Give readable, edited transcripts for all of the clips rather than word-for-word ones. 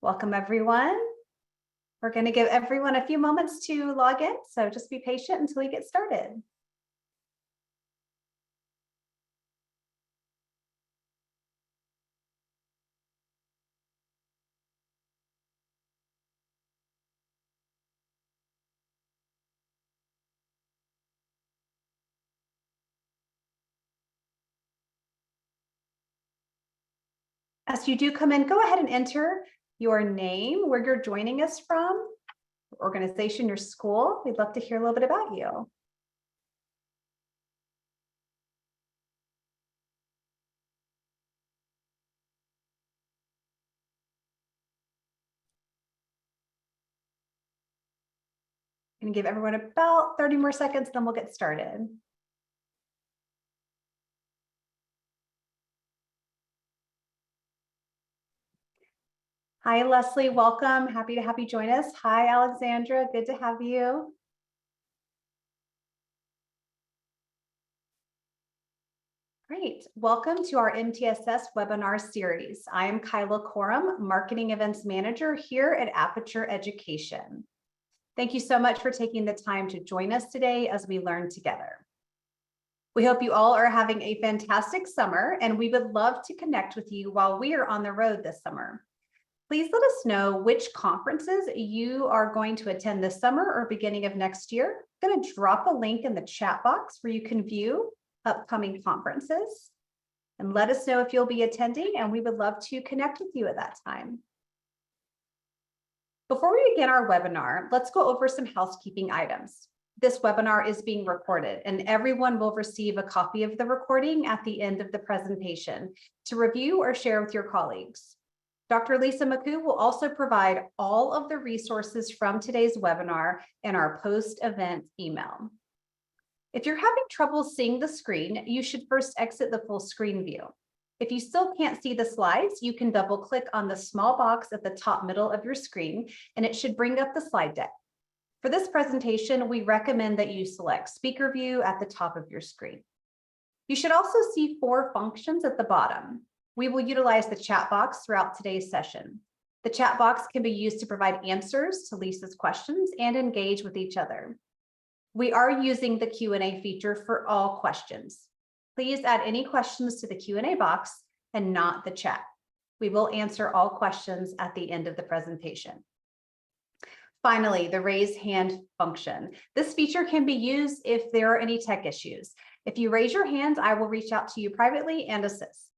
Welcome, everyone. We're going to give everyone a few moments to log in, so just be patient until we get started. As you do come in, go ahead and enter your name, where you're joining us from, your organization, your school. We'd love to hear a little bit about you. I'm going to give everyone about 30 more seconds, then we'll get started. Hi, Leslie, welcome. Happy to have you join us. Hi, Alexandra, good to have you. Great. Welcome to our MTSS webinar series. I am Kyla Corum, Marketing Events Manager here at Aperture Education. Thank you so much for taking the time to join us today as we learn together. We hope you all are having a fantastic summer, and we would love to connect with you while we are on the road this summer. Please let us know which conferences you are going to attend this summer or beginning of next year. I'm going to drop a link in the chat box where you can view upcoming conferences, and let us know if you'll be attending, and we would love to connect with you at that time. Before we begin our webinar, let's go over some housekeeping items. This webinar is being recorded, and everyone will receive a copy of the recording at the end of the presentation to review or share with your colleagues. Dr. Lisa Micou will also provide all of the resources from today's webinar in our post-event email. If you're having trouble seeing the screen, you should first exit the full screen view. If you still can't see the slides, you can double click on the small box at the top middle of your screen, and it should bring up the slide deck. For this presentation, we recommend that you select Speaker View at the top of your screen. You should also see 4 functions at the bottom. We will utilize the chat box throughout today's session. The chat box can be used to provide answers to Lisa's questions and engage with each other. We are using the Q&A feature for all questions. Please add any questions to the Q&A box and not the chat. We will answer all questions at the end of the presentation. Finally, the raise hand function. This feature can be used if there are any tech issues. If you raise your hand, I will reach out to you privately and assist.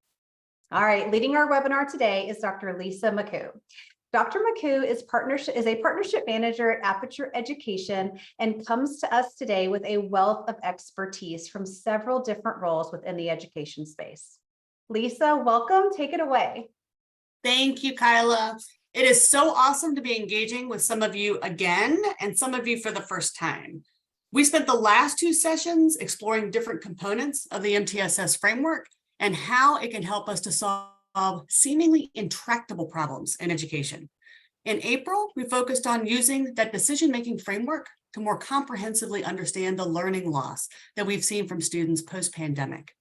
All right, leading our webinar today is Dr. Lisa Micou. Dr. Micou is a partnership manager at Aperture Education and comes to us today with a wealth of expertise from several different roles within the education space. Lisa, welcome. Take it away. Thank you, Kyla. It is so awesome to be engaging with some of you again and some of you for the first time. We spent the last 2 sessions exploring different components of the MTSS framework and how it can help us to solve seemingly intractable problems in education. In April, we focused on using that decision-making framework to more comprehensively understand the learning loss that we've seen from students post-pandemic.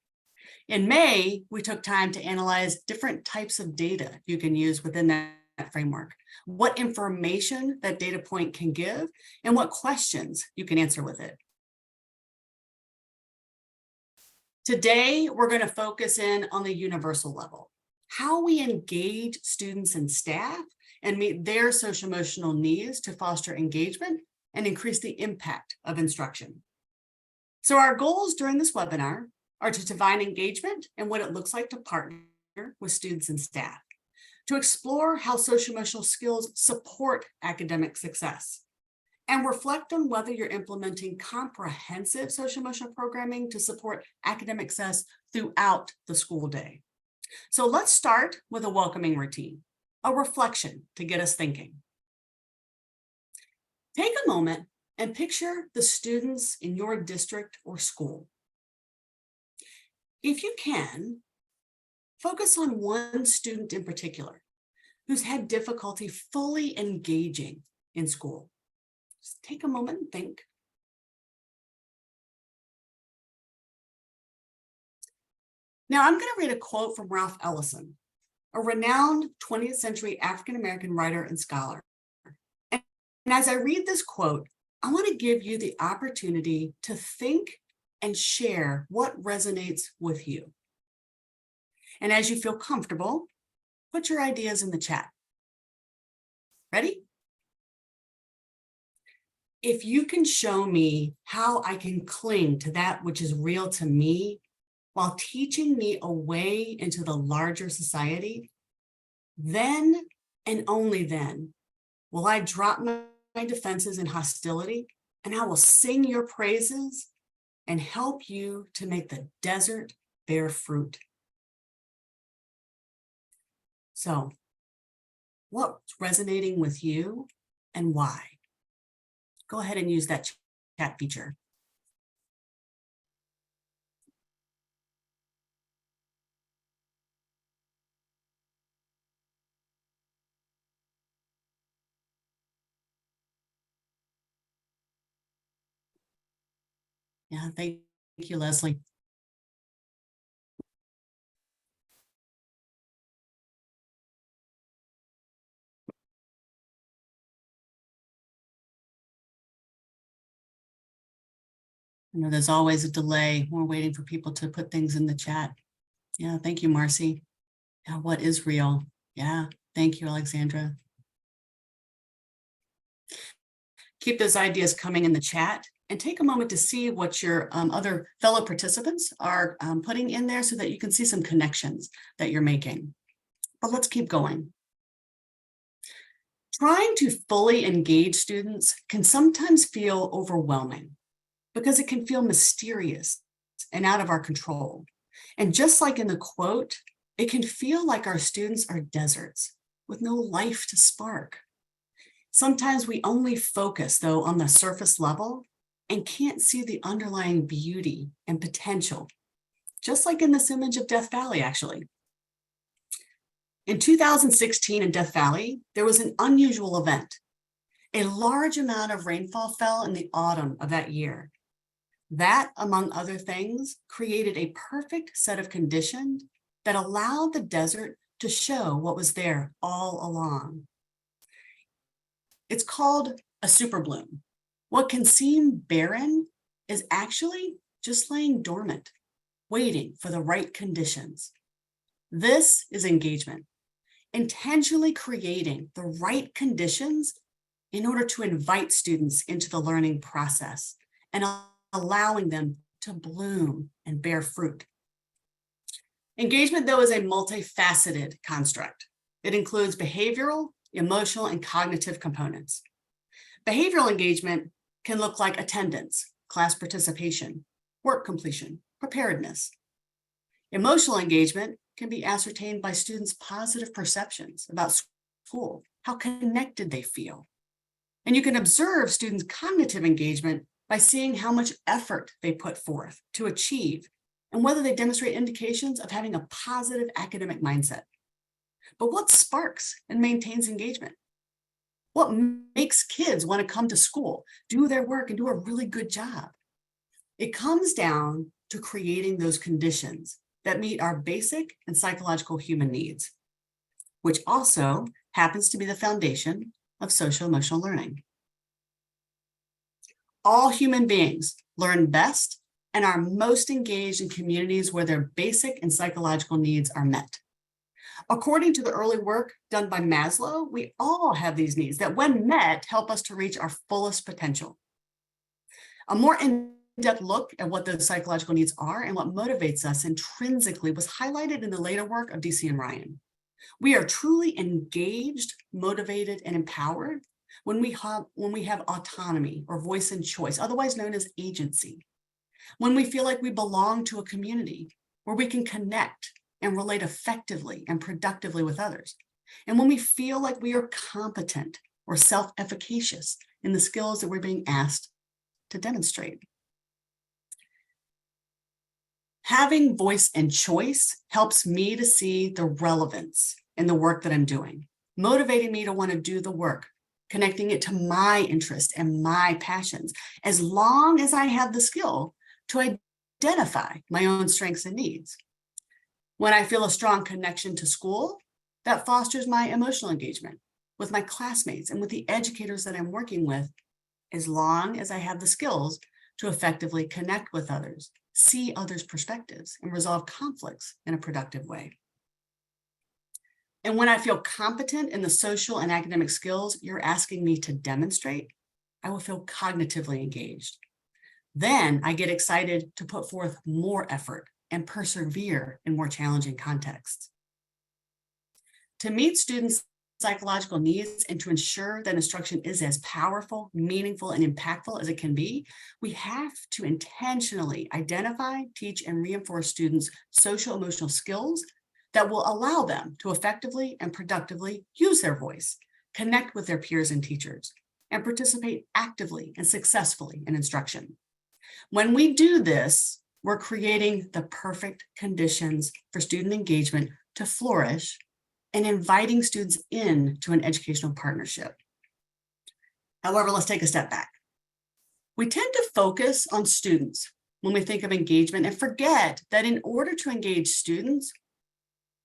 In May, we took time to analyze different types of data you can use within that framework, what information that data point can give, and what questions you can answer with it. Today, we're going to focus in on the universal level, how we engage students and staff and meet their social-emotional needs to foster engagement and increase the impact of instruction. So our goals during this webinar are to define engagement and what it looks like to partner with students and staff, to explore how social-emotional skills support academic success, and reflect on whether you're implementing comprehensive social-emotional programming to support academic success throughout the school day. So let's start with a welcoming routine, a reflection to get us thinking. Take a moment and picture the students in your district or school. If you can, focus on one student in particular who's had difficulty fully engaging in school. Just take a moment and think. Now I'm going to read a quote from Ralph Ellison, a renowned 20th century African-American writer and scholar. And as I read this quote, I want to give you the opportunity to think and share what resonates with you. And as you feel comfortable, put your ideas in the chat. Ready? If you can show me how I can cling to that which is real to me while teaching me a way into the larger society, then and only then will I drop my defenses and hostility, and I will sing your praises and help you to make the desert bear fruit. So, what's resonating with you and why? Go ahead and use that chat feature. Yeah, thank you, Leslie. I know there's always a delay. We're waiting for people to put things in the chat. Yeah, thank you, Marcy. Yeah, what is real? Yeah, thank you, Alexandra. Keep those ideas coming in the chat and take a moment to see what your other fellow participants are putting in there so that you can see some connections that you're making. But let's keep going. Trying to fully engage students can sometimes feel overwhelming because it can feel mysterious and out of our control. And just like in the quote, it can feel like our students are deserts with no life to spark. Sometimes we only focus, though, on the surface level and can't see the underlying beauty and potential, just like in this image of Death Valley, actually. In 2016 in Death Valley, there was an unusual event. A large amount of rainfall fell in the autumn of that year. That, among other things, created a perfect set of conditions that allowed the desert to show what was there all along. It's called a super bloom. What can seem barren is actually just laying dormant, waiting for the right conditions. This is engagement, intentionally creating the right conditions in order to invite students into the learning process and allowing them to bloom and bear fruit. Engagement, though, is a multifaceted construct. It includes behavioral, emotional, and cognitive components. Behavioral engagement can look like attendance, class participation, work completion, preparedness. Emotional engagement can be ascertained by students' positive perceptions about school, how connected they feel. And you can observe students' cognitive engagement by seeing how much effort they put forth to achieve and whether they demonstrate indications of having a positive academic mindset. But what sparks and maintains engagement? What makes kids want to come to school, do their work, and do a really good job? It comes down to creating those conditions that meet our basic and psychological human needs, which also happens to be the foundation of social-emotional learning. All human beings learn best and are most engaged in communities where their basic and psychological needs are met. According to the early work done by Maslow, we all have these needs that, when met, help us to reach our fullest potential. A more in-depth look at what those psychological needs are and what motivates us intrinsically was highlighted in the later work of DC and Ryan. We are truly engaged, motivated, and empowered when we have autonomy or voice and choice, otherwise known as agency. When we feel like we belong to a community where we can connect and relate effectively and productively with others. And when we feel like we are competent or self-efficacious in the skills that we're being asked to demonstrate. Having voice and choice helps me to see the relevance in the work that I'm doing, motivating me to want to do the work, connecting it to my interest and my passions, as long as I have the skill to identify my own strengths and needs. When I feel a strong connection to school, that fosters my emotional engagement with my classmates and with the educators that I'm working with, as long as I have the skills to effectively connect with others, see others' perspectives, and resolve conflicts in a productive way. And when I feel competent in the social and academic skills you're asking me to demonstrate, I will feel cognitively engaged. Then I get excited to put forth more effort and persevere in more challenging contexts. To meet students' psychological needs and to ensure that instruction is as powerful, meaningful, and impactful as it can be, we have to intentionally identify, teach, and reinforce students' social emotional skills that will allow them to effectively and productively use their voice, connect with their peers and teachers, and participate actively and successfully in instruction. When we do this, we're creating the perfect conditions for student engagement to flourish and inviting students into an educational partnership. However, let's take a step back. We tend to focus on students when we think of engagement and forget that in order to engage students,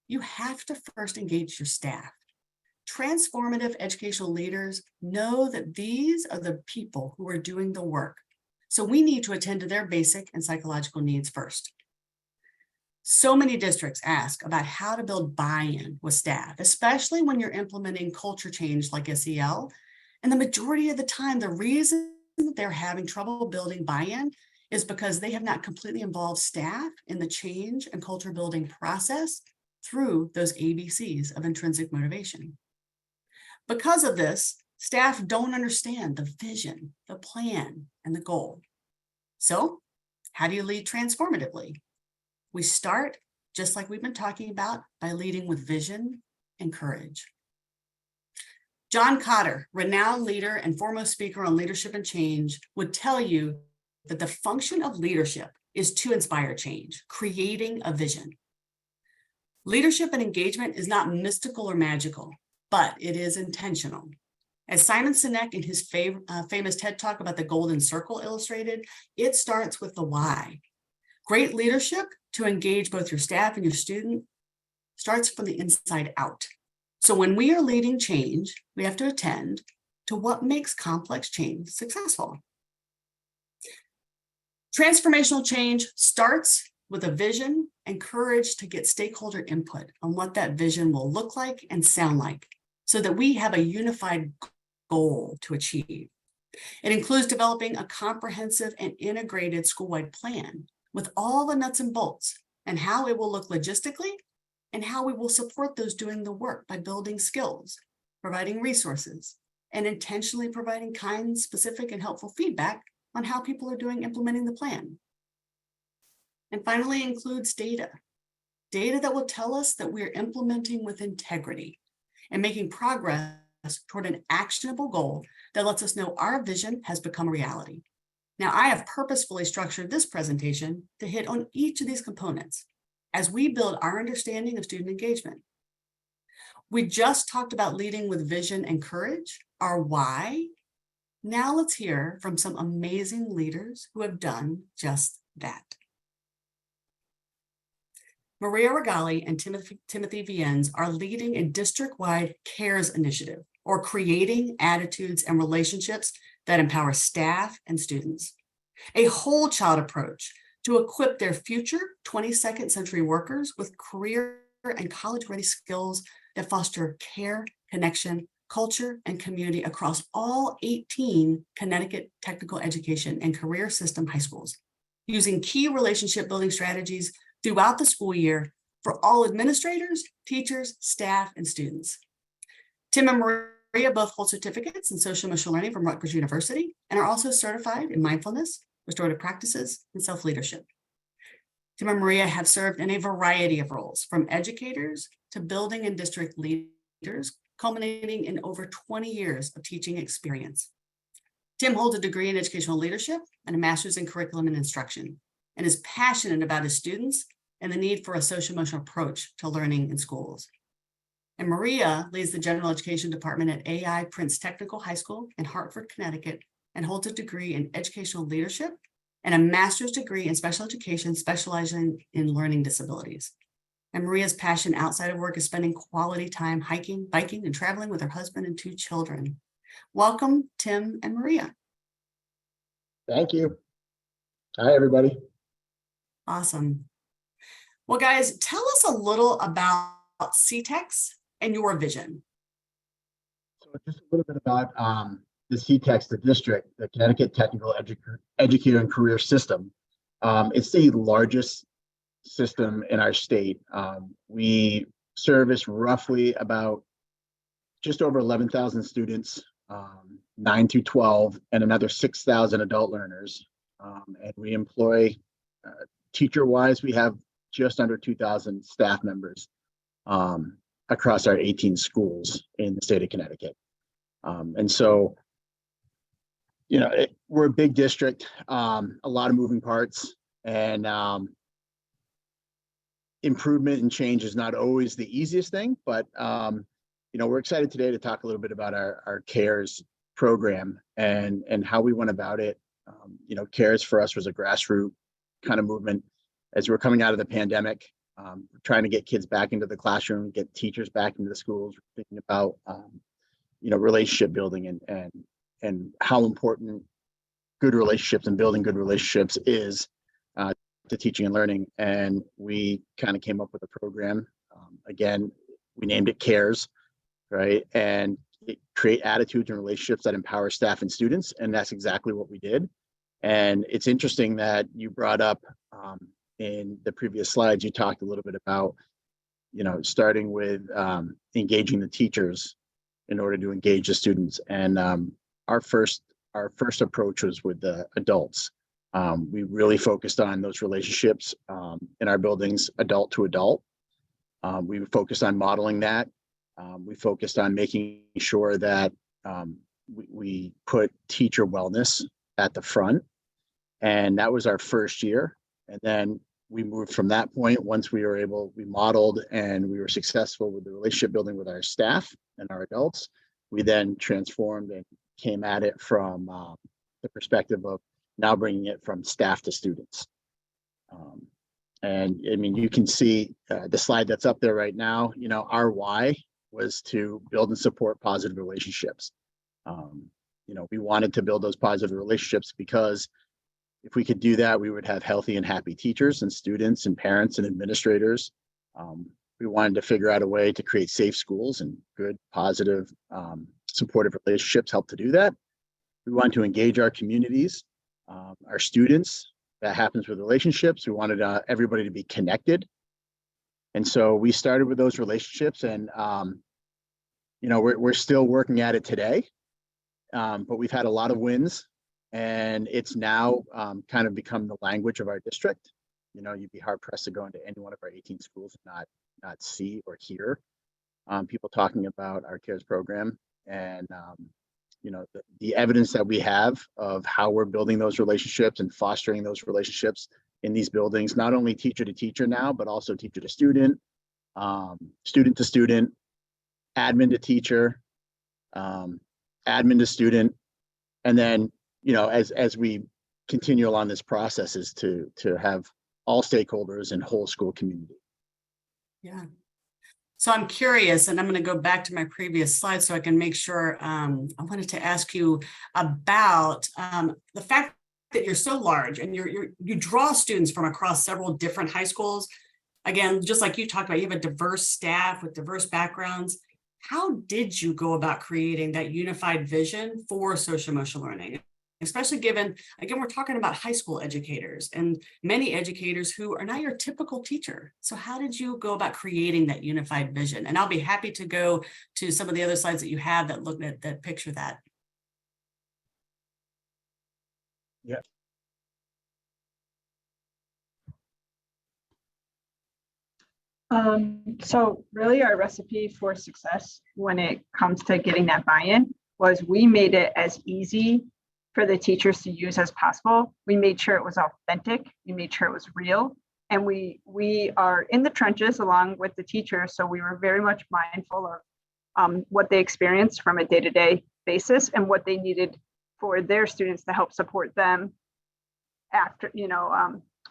you have to first engage your staff. Transformative educational leaders know that these are the people who are doing the work. So we need to attend to their basic and psychological needs first. So many districts ask about how to build buy-in with staff, especially when you're implementing culture change like SEL. And the majority of the time, the reason that they're having trouble building buy-in is because they have not completely involved staff in the change and culture building process through those ABCs of intrinsic motivation. Because of this, staff don't understand the vision, the plan, and the goal. So, how do you lead transformatively? We start, just like we've been talking about, by leading with vision and courage. John Cotter, renowned leader and foremost speaker on leadership and change, would tell you that the function of leadership is to inspire change, creating a vision. Leadership and engagement is not mystical or magical, but it is intentional. As Simon Sinek in his famous TED Talk about the golden circle illustrated, it starts with the why. Great leadership to engage both your staff and your student starts from the inside out. So when we are leading change, we have to attend to what makes complex change successful. Transformational change starts with a vision and courage to get stakeholder input on what that vision will look like and sound like, so that we have a unified goal to achieve. It includes developing a comprehensive and integrated school-wide plan with all the nuts and bolts and how it will look logistically and how we will support those doing the work by building skills, providing resources, and intentionally providing kind, specific, and helpful feedback on how people are doing implementing the plan. And finally, includes data that will tell us that we're implementing with integrity and making progress toward an actionable goal that lets us know our vision has become a reality. Now, I have purposefully structured this presentation to hit on each of these components as we build our understanding of student engagement. We just talked about leading with vision and courage, our why. Now let's hear from some amazing leaders who have done just that. Maria Ragali and Timothy Viens are leading a district-wide C.A.R.E.S initiative, or creating attitudes and relationships that empower staff and students. A whole child approach to equip their future 22nd century workers with career and college-ready skills that foster care, connection, culture, and community across all 18 Connecticut technical education and career system high schools, using key relationship building strategies throughout the school year for all administrators, teachers, staff, and students. Tim and Maria both hold certificates in social emotional learning from Rutgers University and are also certified in mindfulness, restorative practices, and self-leadership. Tim and Maria have served in a variety of roles, from educators to building and district leaders, culminating in over 20 years of teaching experience. Tim holds a degree in educational leadership and a master's in curriculum and instruction, and is passionate about his students and the need for a social-emotional approach to learning in schools. And Maria leads the general education department at AI Prince Technical High School in Hartford, Connecticut, and holds a degree in educational leadership and a master's degree in special education, specializing in learning disabilities. And Maria's passion outside of work is spending quality time hiking, biking, and traveling with her husband and 2 children. Welcome, Tim and Maria. Thank you. Hi, everybody. Awesome. Well, guys, tell us a little about CTEX and your vision. So just a little bit about the CTEX, the district, the Connecticut Technical Educator and Career System. It's the largest system in our state. We service roughly about just over 11,000 students, 9 through 12, and another 6,000 adult learners. And we employ, teacher-wise, we have just under 2,000 staff members across our 18 schools in the state of Connecticut. And so, you know, we're a big district, a lot of moving parts, and improvement and change is not always the easiest thing, but you know, we're excited today to talk a little bit about our C.A.R.E.S program and how we went about it. You know, C.A.R.E.S for us was a grassroots kind of movement as we're coming out of the pandemic, trying to get kids back into the classroom, get teachers back into the schools, thinking about you know, relationship building and how important good relationships and building good relationships is to teaching and learning. And we kind of came up with a program. Again, we named it C.A.R.E.S, right? And create attitudes and relationships that empower staff and students. And that's exactly what we did. And it's interesting that you brought up in the previous slides, you talked a little bit about, you know, starting with engaging the teachers in order to engage the students. And our first approach was with the adults. We really focused on those relationships in our buildings, adult to adult. We focused on modeling that. We focused on making sure that we put teacher wellness at the front. And that was our first year. And then we moved from that point. Once we modeled and we were successful with the relationship building with our staff and our adults, we then transformed and came at it from the perspective of now bringing it from staff to students. And I mean, you can see the slide that's up there right now. You know, our why was to build and support positive relationships. You know, we wanted to build those positive relationships because if we could do that, we would have healthy and happy teachers and students and parents and administrators. We wanted to figure out a way to create safe schools, and good, positive, supportive relationships help to do that. We want to engage our communities, our students. That happens with relationships. We wanted everybody to be connected. And so we started with those relationships, and you know, we're still working at it today, but we've had a lot of wins, and it's now kind of become the language of our district. You know, you'd be hard pressed to go into any one of our 18 schools and not see or hear people talking about our C.A.R.E.S program. And you know, the evidence that we have of how we're building those relationships and fostering those relationships in these buildings, not only teacher to teacher now, but also teacher to student, student to student, admin to teacher, admin to student. And then, you know, as we continue along this process, is to have all stakeholders and whole school community. Yeah. So I'm curious, and I'm going to go back to my previous slide so I can make sure. I wanted to ask you about the fact that you're so large and you draw students from across several different high schools. Again, just like you talked about, you have a diverse staff with diverse backgrounds. How did you go about creating that unified vision for social emotional learning? Especially given, again, we're talking about high school educators and many educators who are not your typical teacher. So how did you go about creating that unified vision? And I'll be happy to go to some of the other slides that you have that look at that picture that. Yeah. So really our recipe for success when it comes to getting that buy-in was we made it as easy for the teachers to use as possible. We made sure it was authentic. We made sure it was real. And we are in the trenches along with the teachers. So we were very much mindful of what they experienced from a day-to-day basis and what they needed for their students to help support them after,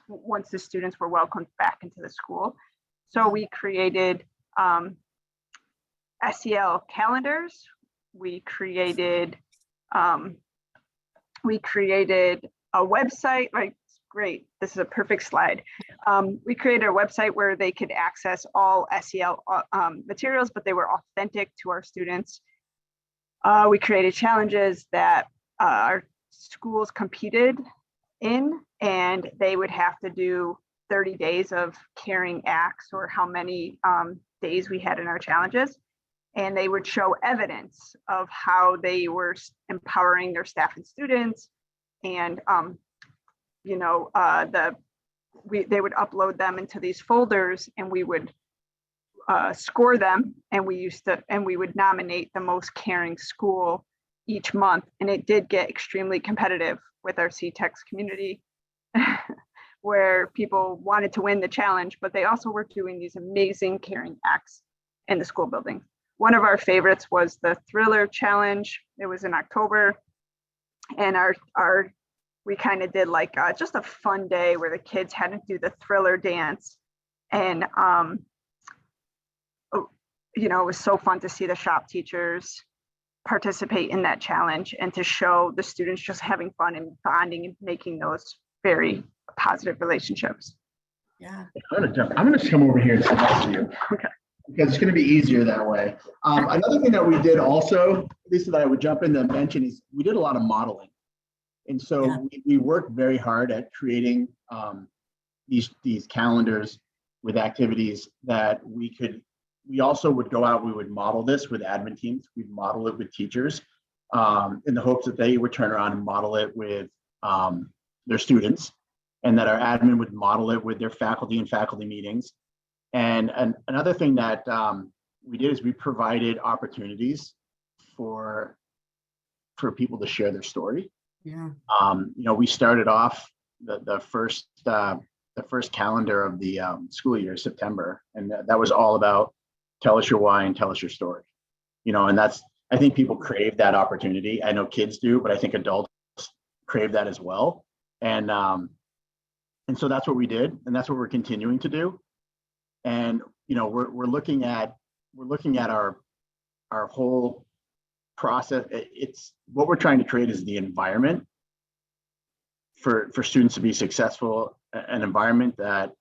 once the students were welcomed back into the school. So we created SEL calendars. We created a website, like, great, this is a perfect slide. We created a website where they could access all SEL materials, but they were authentic to our students. We created challenges that our schools competed in, and they would have to do 30 days of carrying acts, or how many days we had in our challenges. And they would show evidence of how they were empowering their staff and students. And, they would upload them into these folders, and we would score them. And we would nominate the most caring school each month. And it did get extremely competitive with our C-TEX community, where people wanted to win the challenge, but they also were doing these amazing caring acts in the school building. One of our favorites was the Thriller Challenge. It was in October, and we kind of did like just a fun day where the kids had to do the Thriller dance, and it was so fun to see the shop teachers participate in that challenge, and to show the students just having fun and bonding and making those very positive relationships. Yeah. I'm gonna just come over here and sit next to you. Okay. Because it's going to be easier that way. Another thing that we did also, Lisa, that I would jump in and mention, is we did a lot of modeling. And so we worked very hard at creating these calendars with activities that we also would go out, we would model this with admin teams, we'd model it with teachers in the hopes that they would turn around and model it with their students, and that our admin would model it with their faculty and faculty meetings. And another thing that we did is we provided opportunities for people to share their story. Yeah. We started off the first calendar of the school year, September, and that was all about tell us your why and tell us your story. And I think people crave that opportunity. I know kids do, but I think adults crave that as well. And so that's what we did, and that's what we're continuing to do. And we're looking at our whole process. It's what we're trying to create is the environment for students to be successful, an environment that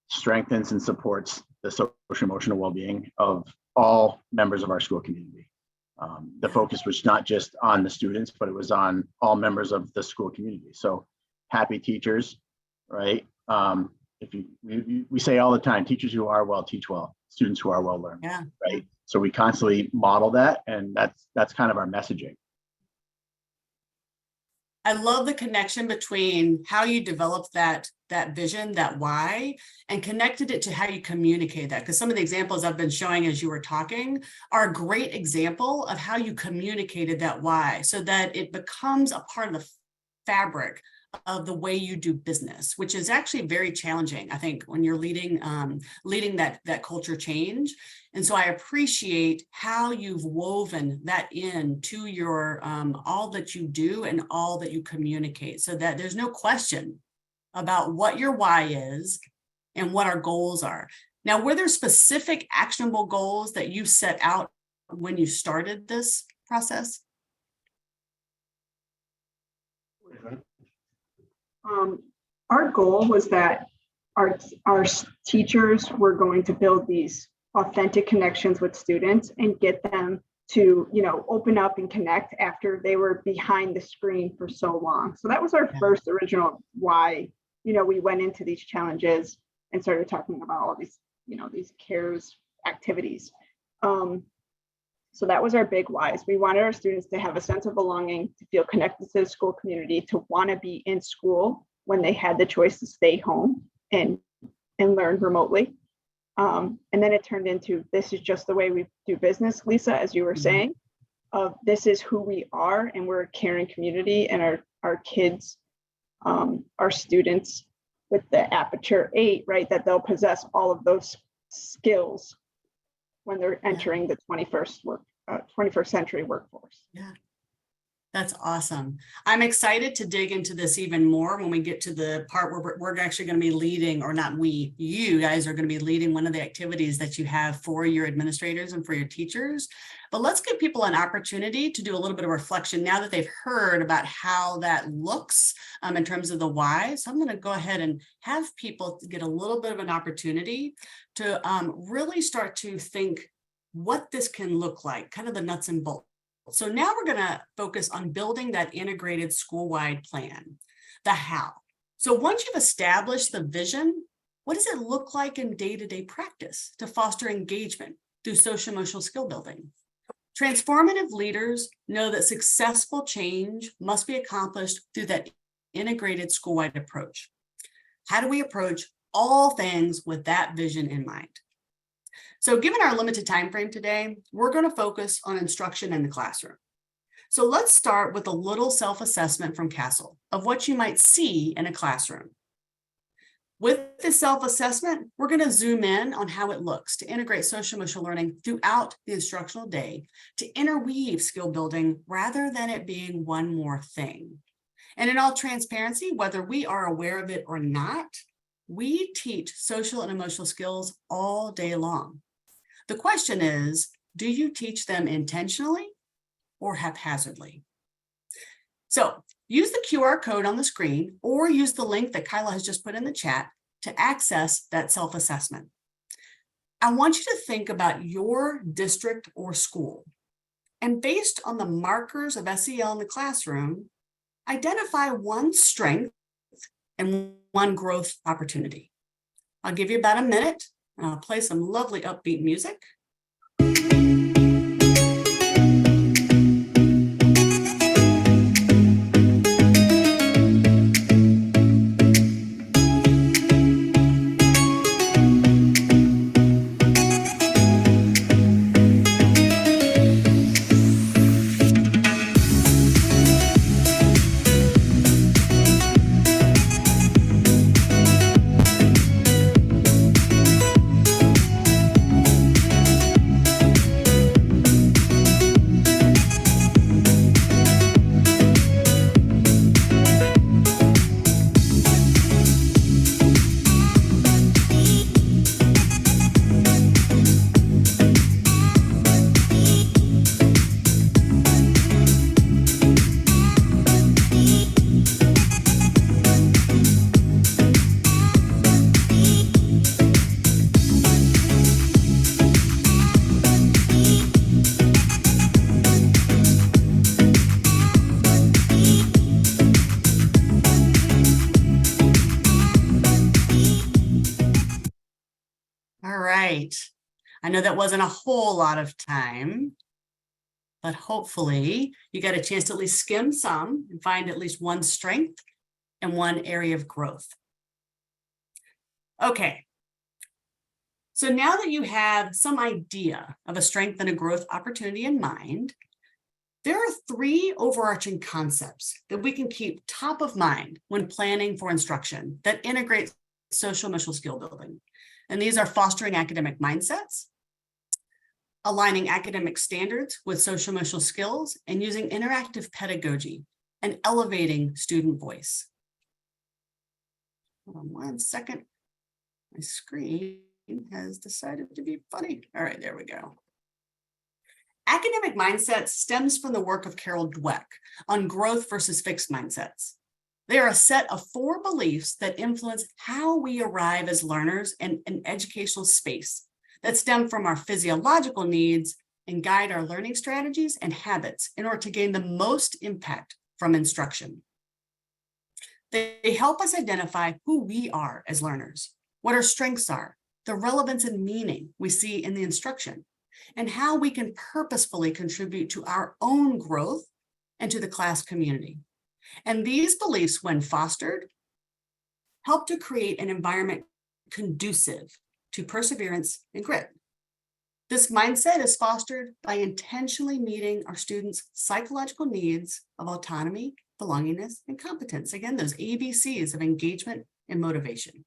strengthens and supports the social emotional well-being of all members of our school community. The focus was not just on the students, but it was on all members of the school community. So happy teachers, right? We say all the time, teachers who are well teach well, students who are well learn. Yeah. Right. So we constantly model that, and that's kind of our messaging. I love the connection between how you developed that vision, that why, and connected it to how you communicate that. Because some of the examples I've been showing as you were talking are a great example of how you communicated that why, so that it becomes a part of the fabric of the way you do business, which is actually very challenging, I think, when you're leading that culture change. And so I appreciate how you've woven that into your all that you do and all that you communicate, so that there's no question about what your why is and what our goals are. Now, were there specific actionable goals that you set out when you started this process? Our goal was that our teachers were going to build these authentic connections with students and get them to, open up and connect after they were behind the screen for so long. So that was our first original why. We went into these challenges and started talking about all these, these CARES activities. So that was our big whys. We wanted our students to have a sense of belonging, to feel connected to the school community, to want to be in school when they had the choice to stay home and learn remotely. And then it turned into, this is just the way we do business, Lisa, as you were saying, this is who we are, and we're a caring community, and our kids, our students with the Aperture 8, right, that they'll possess all of those skills when they're entering the 21st century workforce. Yeah. That's awesome. I'm excited to dig into this even more when we get to the part where we're actually going to be leading, or not we, you guys are going to be leading one of the activities that you have for your administrators and for your teachers. But let's give people an opportunity to do a little bit of reflection now that they've heard about how that looks in terms of the why. So I'm going to go ahead and have people get a little bit of an opportunity to really start to think what this can look like, kind of the nuts and bolts. So now we're going to focus on building that integrated school-wide plan, the how. So once you've established the vision, what does it look like in day-to-day practice to foster engagement through social-emotional skill building? Transformative leaders know that successful change must be accomplished through that integrated school-wide approach. How do we approach all things with that vision in mind? So given our limited time frame today, we're going to focus on instruction in the classroom. So let's start with a little self-assessment from CASEL of what you might see in a classroom. With this self-assessment, we're going to zoom in on how it looks to integrate social-emotional learning throughout the instructional day, to interweave skill building rather than it being one more thing. And in all transparency, whether we are aware of it or not, we teach social and emotional skills all day long. The question is, do you teach them intentionally or haphazardly? So use the QR code on the screen or use the link that Kyla has just put in the chat to access that self-assessment. I want you to think about your district or school, and based on the markers of SEL in the classroom, identify one strength and one growth opportunity. I'll give you about a minute. I'll play some lovely upbeat music. I know that wasn't a whole lot of time, but hopefully you got a chance to at least skim some and find at least one strength and one area of growth. Okay. So now that you have some idea of a strength and a growth opportunity in mind, there are three overarching concepts that we can keep top of mind when planning for instruction that integrate social-emotional skill building. And these are fostering academic mindsets, aligning academic standards with social-emotional skills, and using interactive pedagogy and elevating student voice. Hold on one second. My screen has decided to be funny. All right, there we go. Academic mindset stems from the work of Carol Dweck on growth versus fixed mindsets. They are a set of 4 beliefs that influence how we arrive as learners in an educational space that stem from our physiological needs and guide our learning strategies and habits in order to gain the most impact from instruction. They help us identify who we are as learners, what our strengths are, the relevance and meaning we see in the instruction, and how we can purposefully contribute to our own growth and to the class community. And these beliefs, when fostered, help to create an environment conducive to perseverance and grit. This mindset is fostered by intentionally meeting our students' psychological needs of autonomy, belongingness, and competence. Again, those ABCs of engagement and motivation.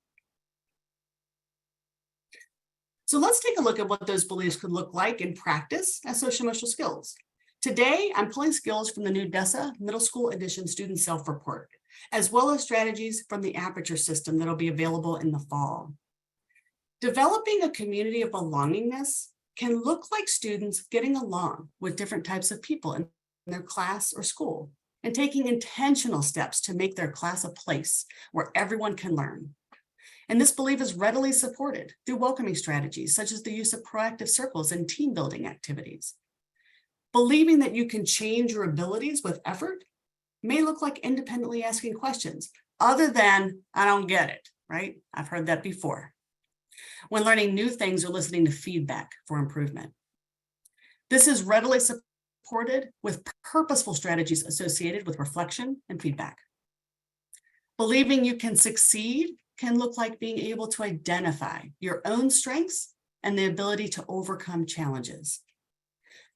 So let's take a look at what those beliefs could look like in practice as social-emotional skills. Today, I'm pulling skills from the new DESA Middle School Edition Student Self-Report, as well as strategies from the Aperture system that'll be available in the fall. Developing a community of belongingness can look like students getting along with different types of people in their class or school, and taking intentional steps to make their class a place where everyone can learn. And this belief is readily supported through welcoming strategies, such as the use of proactive circles and team building activities. Believing that you can change your abilities with effort may look like independently asking questions, other than, I don't get it, right? I've heard that before. When learning new things or listening to feedback for improvement. This is readily supported with purposeful strategies associated with reflection and feedback. Believing you can succeed can look like being able to identify your own strengths and the ability to overcome challenges.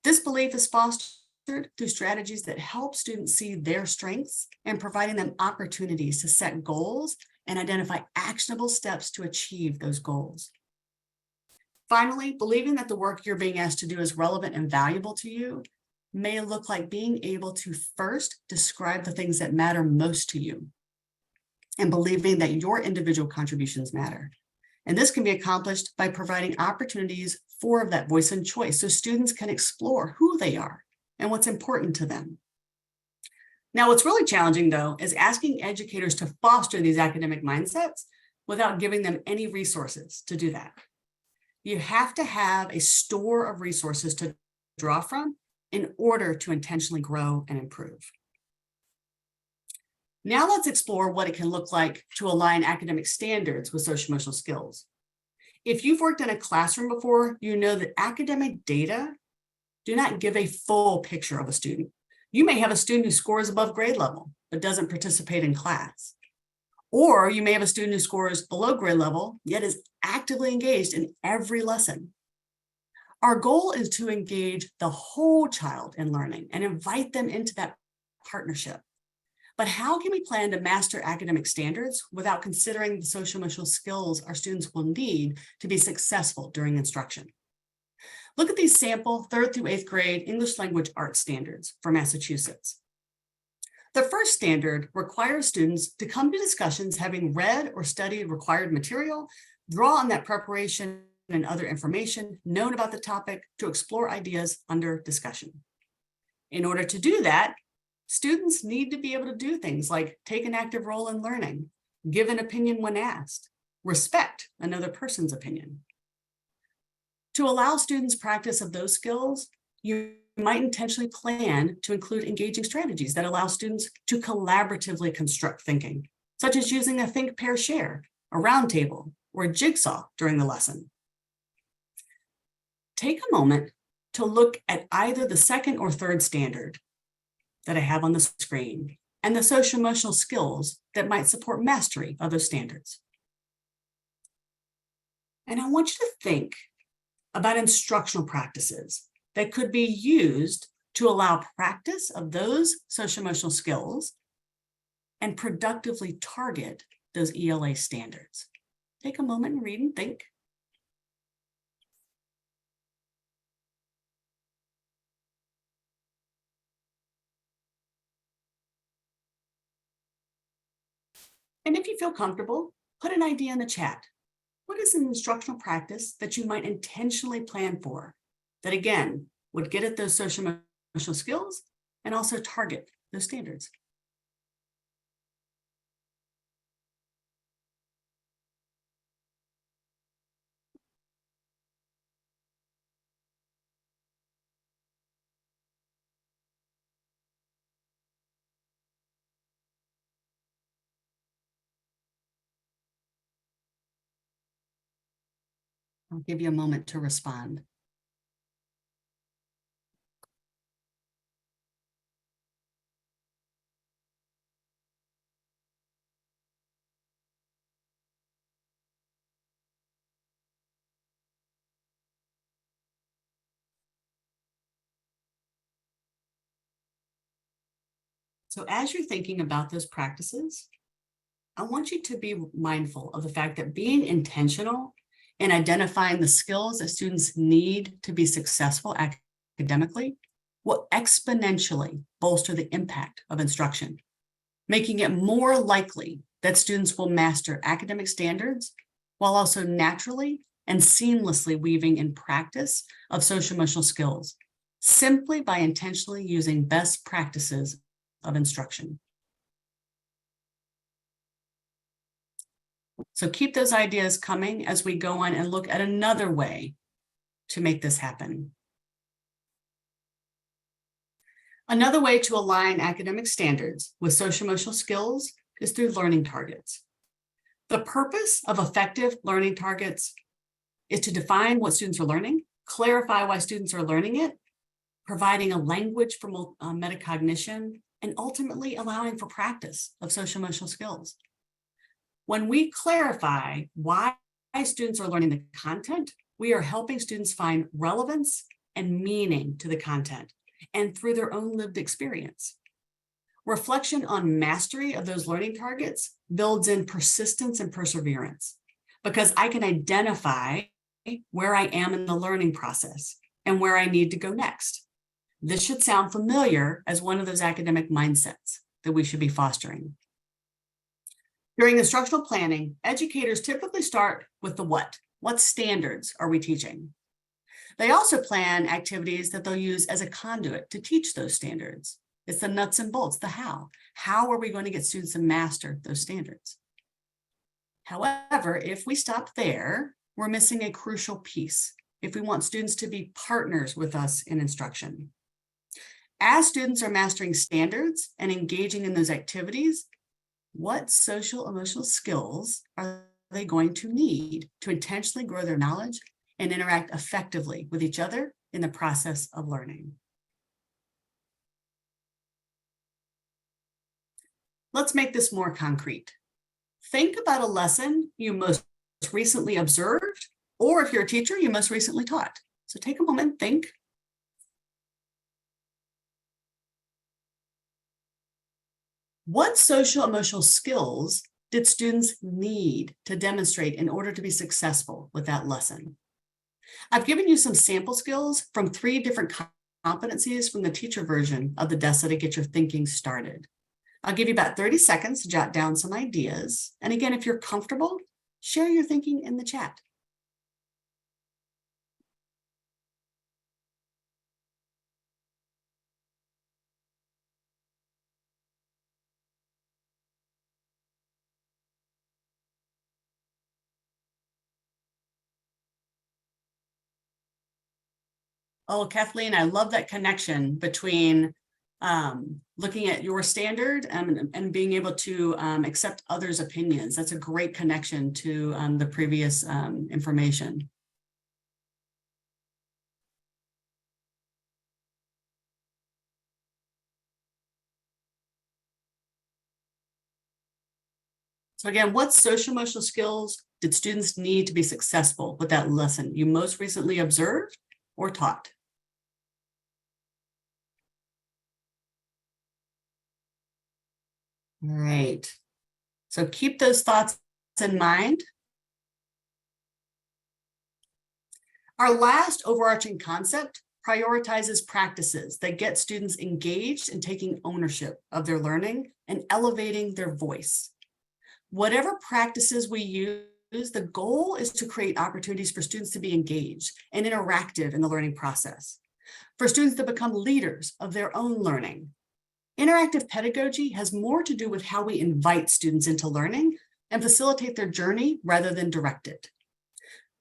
This belief is fostered through strategies that help students see their strengths and providing them opportunities to set goals and identify actionable steps to achieve those goals. Finally, believing that the work you're being asked to do is relevant and valuable to you may look like being able to first describe the things that matter most to you and believing that your individual contributions matter. And this can be accomplished by providing opportunities for that voice and choice so students can explore who they are and what's important to them. Now, what's really challenging, though, is asking educators to foster these academic mindsets without giving them any resources to do that. You have to have a store of resources to draw from in order to intentionally grow and improve. Now let's explore what it can look like to align academic standards with social-emotional skills. If you've worked in a classroom before, you know that academic data do not give a full picture of a student. You may have a student who scores above grade level, but doesn't participate in class. Or you may have a student who scores below grade level, yet is actively engaged in every lesson. Our goal is to engage the whole child in learning and invite them into that partnership. But how can we plan to master academic standards without considering the social-emotional skills our students will need to be successful during instruction? Look at these sample 3rd through 8th grade English language arts standards for Massachusetts. The first standard requires students to come to discussions having read or studied required material, draw on that preparation and other information known about the topic to explore ideas under discussion. In order to do that, students need to be able to do things like take an active role in learning, give an opinion when asked, respect another person's opinion. To allow students practice of those skills, you might intentionally plan to include engaging strategies that allow students to collaboratively construct thinking, such as using a think, pair, share, a round table, or a jigsaw during the lesson. Take a moment to look at either the 2nd or 3rd standard that I have on the screen and the social-emotional skills that might support mastery of those standards. And I want you to think about instructional practices that could be used to allow practice of those social-emotional skills and productively target those ELA standards. Take a moment and read and think. And if you feel comfortable, put an idea in the chat. What is an instructional practice that you might intentionally plan for that, again, would get at those social-emotional skills and also target those standards? I'll give you a moment to respond. So as you're thinking about those practices, I want you to be mindful of the fact that being intentional in identifying the skills that students need to be successful academically will exponentially bolster the impact of instruction, making it more likely that students will master academic standards while also naturally and seamlessly weaving in practice of social-emotional skills, simply by intentionally using best practices of instruction. So keep those ideas coming as we go on and look at another way to make this happen. Another way to align academic standards with social-emotional skills is through learning targets. The purpose of effective learning targets is to define what students are learning, clarify why students are learning it, providing a language for metacognition, and ultimately allowing for practice of social-emotional skills. When we clarify why students are learning the content, we are helping students find relevance and meaning to the content and through their own lived experience. Reflection on mastery of those learning targets builds in persistence and perseverance because I can identify where I am in the learning process and where I need to go next. This should sound familiar as one of those academic mindsets that we should be fostering. During instructional planning, educators typically start with the what. What standards are we teaching? They also plan activities that they'll use as a conduit to teach those standards. It's the nuts and bolts, the how. How are we going to get students to master those standards? However, if we stop there, we're missing a crucial piece if we want students to be partners with us in instruction. As students are mastering standards and engaging in those activities, what social emotional skills are they going to need to intentionally grow their knowledge and interact effectively with each other in the process of learning? Let's make this more concrete. Think about a lesson you most recently observed, or if you're a teacher, you most recently taught. So take a moment, think. What social emotional skills did students need to demonstrate in order to be successful with that lesson? I've given you some sample skills from 3 different competencies from the teacher version of the DESA to get your thinking started. I'll give you about 30 seconds to jot down some ideas. And again, if you're comfortable, share your thinking in the chat. Oh, Kathleen, I love that connection between looking at your standard and being able to accept others' opinions. That's a great connection to the previous information. So again, what social emotional skills did students need to be successful with that lesson you most recently observed or taught? All right. So keep those thoughts in mind. Our last overarching concept prioritizes practices that get students engaged in taking ownership of their learning and elevating their voice. Whatever practices we use, the goal is to create opportunities for students to be engaged and interactive in the learning process, for students to become leaders of their own learning. Interactive pedagogy has more to do with how we invite students into learning and facilitate their journey rather than direct it.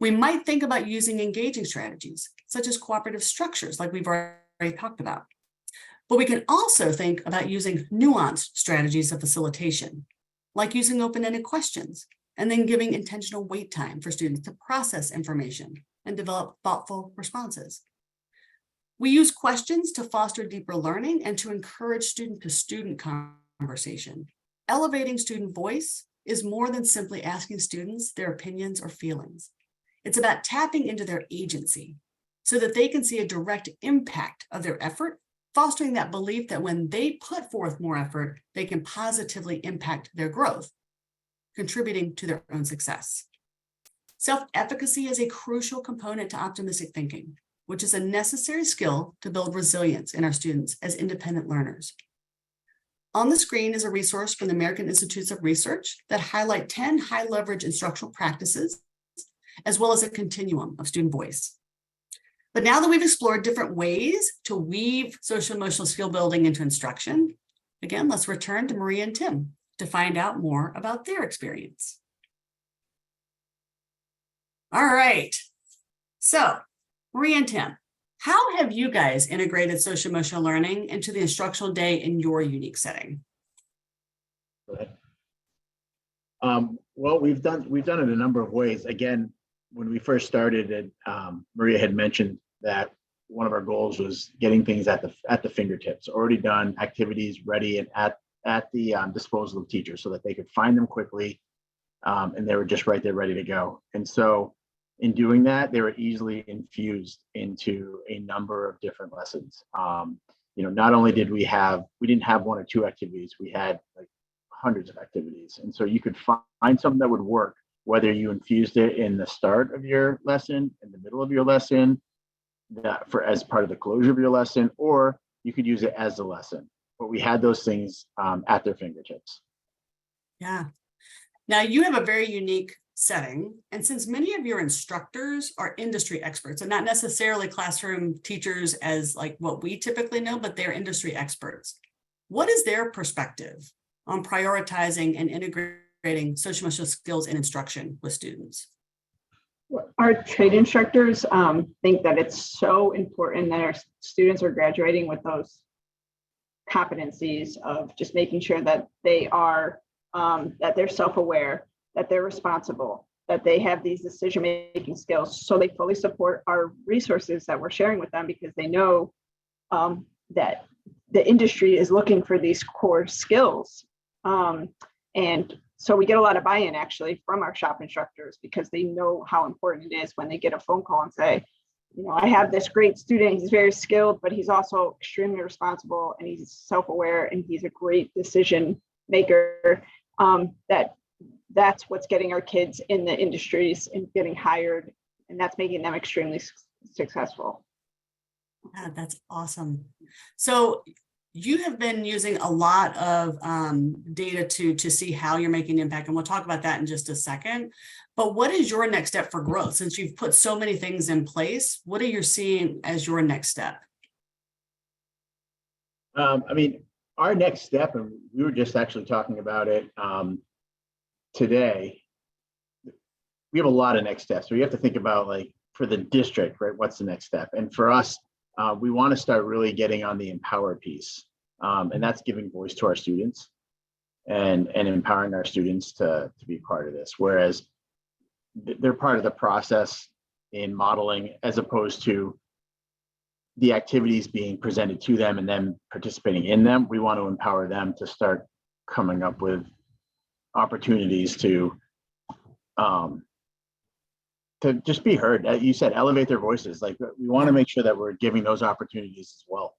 We might think about using engaging strategies, such as cooperative structures, like we've already talked about. But we can also think about using nuanced strategies of facilitation, like using open-ended questions, and then giving intentional wait time for students to process information and develop thoughtful responses. We use questions to foster deeper learning and to encourage student-to-student conversation. Elevating student voice is more than simply asking students their opinions or feelings. It's about tapping into their agency so that they can see a direct impact of their effort, fostering that belief that when they put forth more effort, they can positively impact their growth, contributing to their own success. Self-efficacy is a crucial component to optimistic thinking. which is a necessary skill to build resilience in our students as independent learners. On the screen is a resource from the American Institutes of Research that highlight 10 high leverage instructional practices, as well as a continuum of student voice. But now that we've explored different ways to weave social emotional skill building into instruction, again, let's return to Maria and Tim to find out more about their experience. All right, so Maria and Tim, how have you guys integrated social emotional learning into the instructional day in your unique setting? Well, we've done it a number of ways. Again, when we first started it, Maria had mentioned that one of our goals was getting things at the fingertips, already done, activities ready and at the disposal of teachers so that they could find them quickly, and they were just right there ready to go. And so in doing that, they were easily infused into a number of different lessons. Not only did we didn't have one or two activities, we had like hundreds of activities. And so you could find something that would work, whether you infused it in the start of your lesson, in the middle of your lesson, as part of the closure of your lesson, or you could use it as a lesson. But we had those things at their fingertips. Yeah. Now you have a very unique setting. And since many of your instructors are industry experts and not necessarily classroom teachers as like what we typically know, but they're industry experts, what is their perspective on prioritizing and integrating social emotional skills in instruction with students? Our trade instructors think that it's so important that our students are graduating with those competencies of just making sure that they are, that they're self-aware, that they're responsible, that they have these decision-making skills. So they fully support our resources that we're sharing with them because they know that the industry is looking for these core skills. And so we get a lot of buy-in actually from our shop instructors because they know how important it is when they get a phone call and say, I have this great student, he's very skilled, but he's also extremely responsible and he's self-aware and he's a great decision maker. That's what's getting our kids in the industries and getting hired, and that's making them extremely successful. Yeah, that's awesome. So you have been using a lot of data to see how you're making impact, and we'll talk about that in just a second. But what is your next step for growth? Since you've put so many things in place, what are you seeing as your next step? Our next step, and we were just actually talking about it today, we have a lot of next steps. So you have to think about, like, for the district, right, what's the next step? And for us, we want to start really getting on the empower piece. And that's giving voice to our students and empowering our students to be part of this. Whereas they're part of the process in modeling as opposed to the activities being presented to them and them participating in them. We want to empower them to start coming up with opportunities to just be heard. You said elevate their voices. Like, we want to make sure that we're giving those opportunities as well.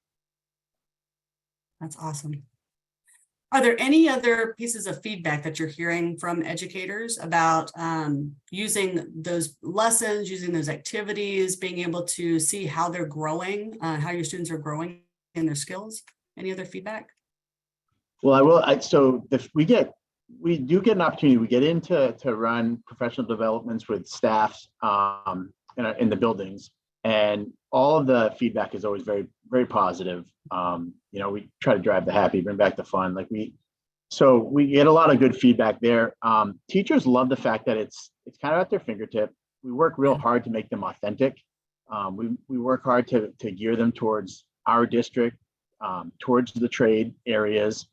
That's awesome. Are there any other pieces of feedback that you're hearing from educators about using those lessons, using those activities, being able to see how they're growing, how your students are growing in their skills? Any other feedback? Well, we do get an opportunity. We get in to run professional developments with staffs in the buildings, and all of the feedback is always very, very positive. We try to drive the happy, bring back the fun. So we get a lot of good feedback there. Teachers love the fact that it's kind of at their fingertip. We work real hard to make them authentic. We work hard to gear them towards our district, towards the trade areas.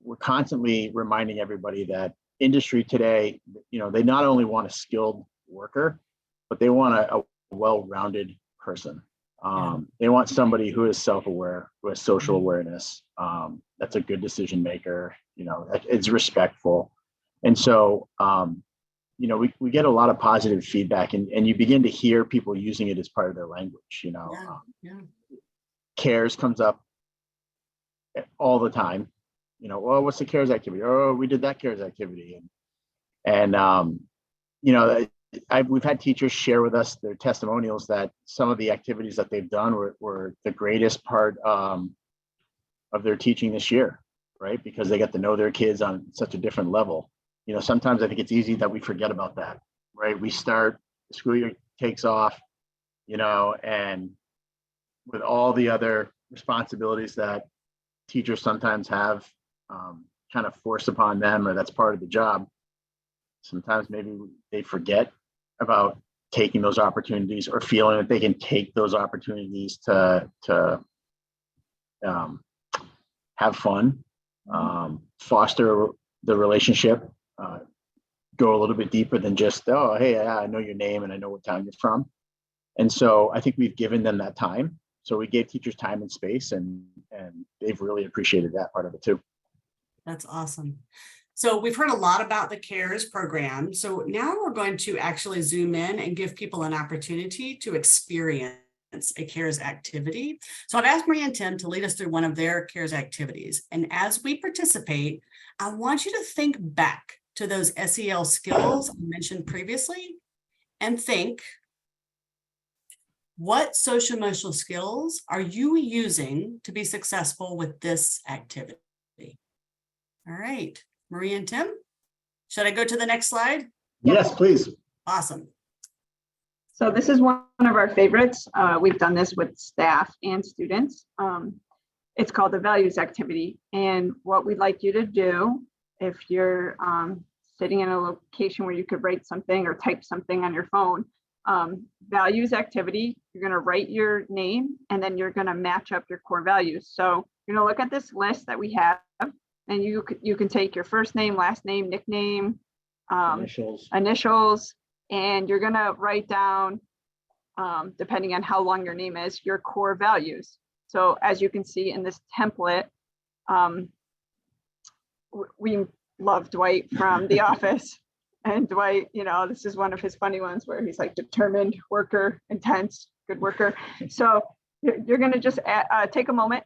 We're constantly reminding everybody that industry today, they not only want a skilled worker, but they want a well-rounded person. They want somebody who is self-aware, who has social awareness, that's a good decision maker, it's respectful. And so, we get a lot of positive feedback, and you begin to hear people using it as part of their language. C.A.R.E.S comes up all the time. Well, what's the C.A.R.E.S activity? Oh, we did that C.A.R.E.S activity. And we've had teachers share with us their testimonials that some of the activities that they've done were the greatest part of their teaching this year, right? Because they get to know their kids on such a different level. You know, sometimes I think it's easy that we forget about that, right? We start, the school year takes off, you know, and with all the other responsibilities that teachers sometimes have kind of forced upon them, or that's part of the job, sometimes maybe they forget about taking those opportunities or feeling that they can take those opportunities to have fun, foster the relationship, go a little bit deeper than just, oh, hey, I know your name and I know what town you're from. And so I think we've given them that time. So we gave teachers time and space, and they've really appreciated that part of it too. That's awesome. So we've heard a lot about the CARES program. So now we're going to actually zoom in and give people an opportunity to experience a CARES activity. So I've asked Maria and Tim to lead us through one of their CARES activities. And as we participate, I want you to think back to those SEL skills I mentioned previously and think, what social emotional skills are you using to be successful with this activity? All right, Maria and Tim, should I go to the next slide? Yes, please. Awesome. So this is one of our favorites. We've done this with staff and students. It's called the values activity. And what we'd like you to do, if you're sitting in a location where you could write something or type something on your phone, values activity, you're going to write your name and then you're going to match up your core values. So you're going to look at this list that we have, and you can take your first name, last name, nickname, initials, and you're going to write down, depending on how long your name is, your core values. So as you can see in this template, we love Dwight from The Office. And Dwight, you know, this is one of his funny ones where he's like determined, worker, intense, good worker. So you're going to just take a moment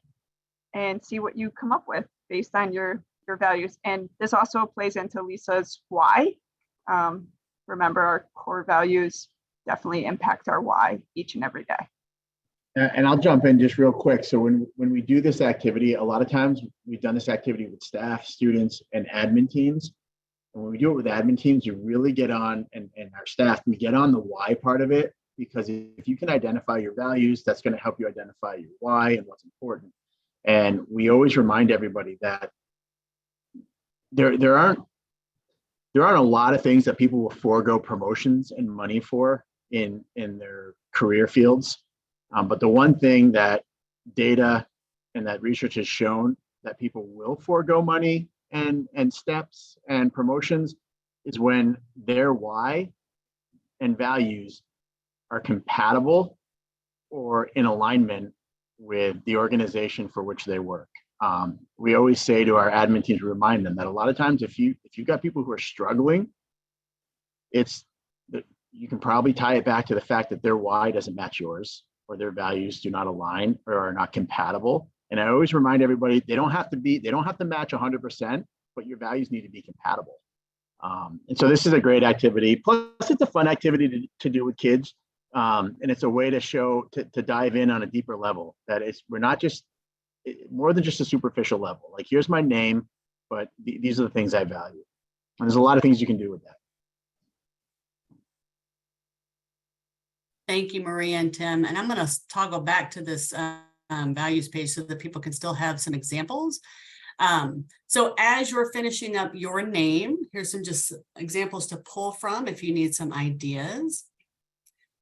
and see what you come up with based on your values. And this also plays into Lisa's why. Remember, our core values definitely impact our why each and every day. And I'll jump in just real quick. So when we do this activity, a lot of times we've done this activity with staff, students, and admin teams. And when we do it with admin teams, you really get on, and our staff, we get on the why part of it, because if you can identify your values, that's going to help you identify your why and what's important. And we always remind everybody that there aren't a lot of things that people will forego promotions and money for in their career fields. But the one thing that data and that research has shown that people will forego money and steps and promotions is when their why and values are compatible or in alignment with the organization for which they work. We always say to our admin teams, remind them that a lot of times if you've got people who are struggling, you can probably tie it back to the fact that their why doesn't match yours, or their values do not align or are not compatible. And I always remind everybody, they don't have to match 100%, but your values need to be compatible. And so this is a great activity. Plus it's a fun activity to do with kids. And it's a way to dive in on a deeper level, that we're not just more than just a superficial level. Like, here's my name, but these are the things I value. And there's a lot of things you can do with that. Thank you, Maria and Tim. And I'm going to toggle back to this values page so that people can still have some examples. So as you're finishing up your name, here's some just examples to pull from if you need some ideas.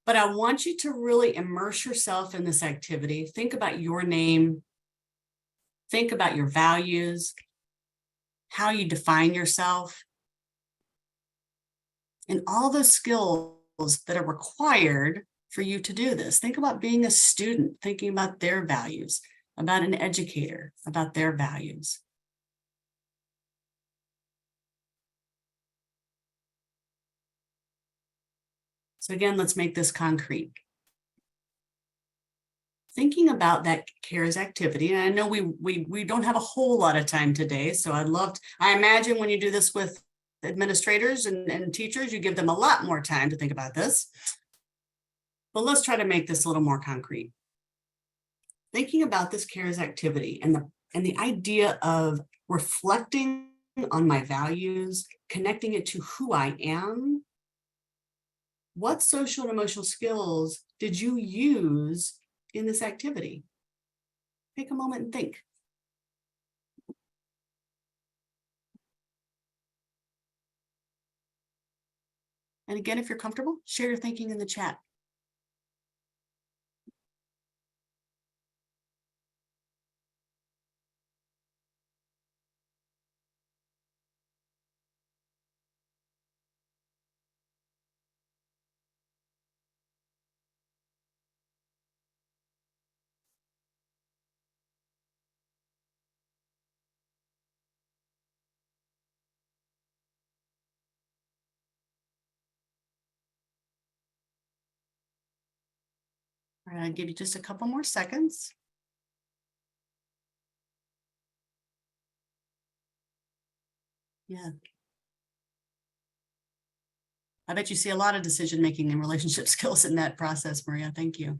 But I want you to really immerse yourself in this activity. Think about your name. Think about your values, how you define yourself, and all the skills that are required for you to do this. Think about being a student, thinking about their values, about an educator, about their values. So again, let's make this concrete. Thinking about that CARES activity, and I know we don't have a whole lot of time today, so I imagine when you do this with administrators and teachers, you give them a lot more time to think about this. But let's try to make this a little more concrete. Thinking about this CARES activity and the idea of reflecting on my values, connecting it to who I am. What social and emotional skills did you use in this activity? Take a moment and think. And again, if you're comfortable, share your thinking in the chat. All right, I'll give you just a couple more seconds. Yeah. I bet you see a lot of decision-making and relationship skills in that process, Maria. Thank you.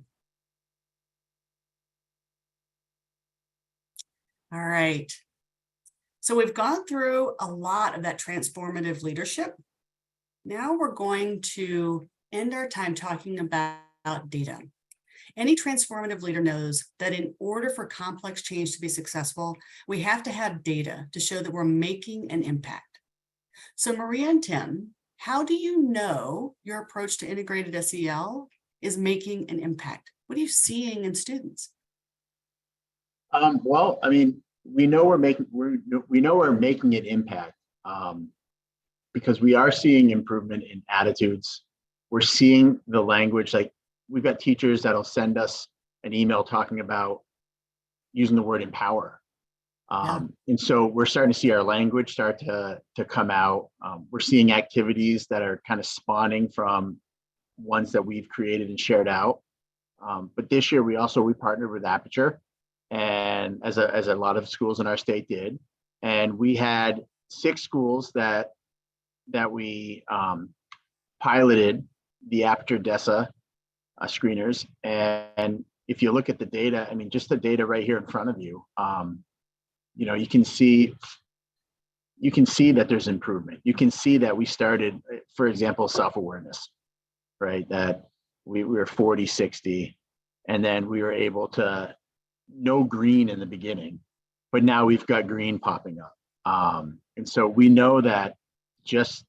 All right. So we've gone through a lot of that transformative leadership. Now we're going to end our time talking about data. Any transformative leader knows that in order for complex change to be successful, we have to have data to show that we're making an impact. So Maria and Tim, how do you know your approach to integrated SEL is making an impact? What are you seeing in students? Well, I mean, we know we're making an impact because we are seeing improvement in attitudes. We're seeing the language, like we've got teachers that'll send us an email talking about using the word empower. And so we're starting to see our language start to come out. We're seeing activities that are kind of spawning from ones that we've created and shared out. But this year we partnered with Aperture, and as a lot of schools in our state did, and we had 6 schools that we piloted the Aperture DESA screeners. And if you look at the data, I mean, just the data right here in front of you, you know, you can see that there's improvement. You can see that we started, for example, self-awareness, right? That we were 40, 60, and then we were able to no green in the beginning, but now we've got green popping up. And so we know that just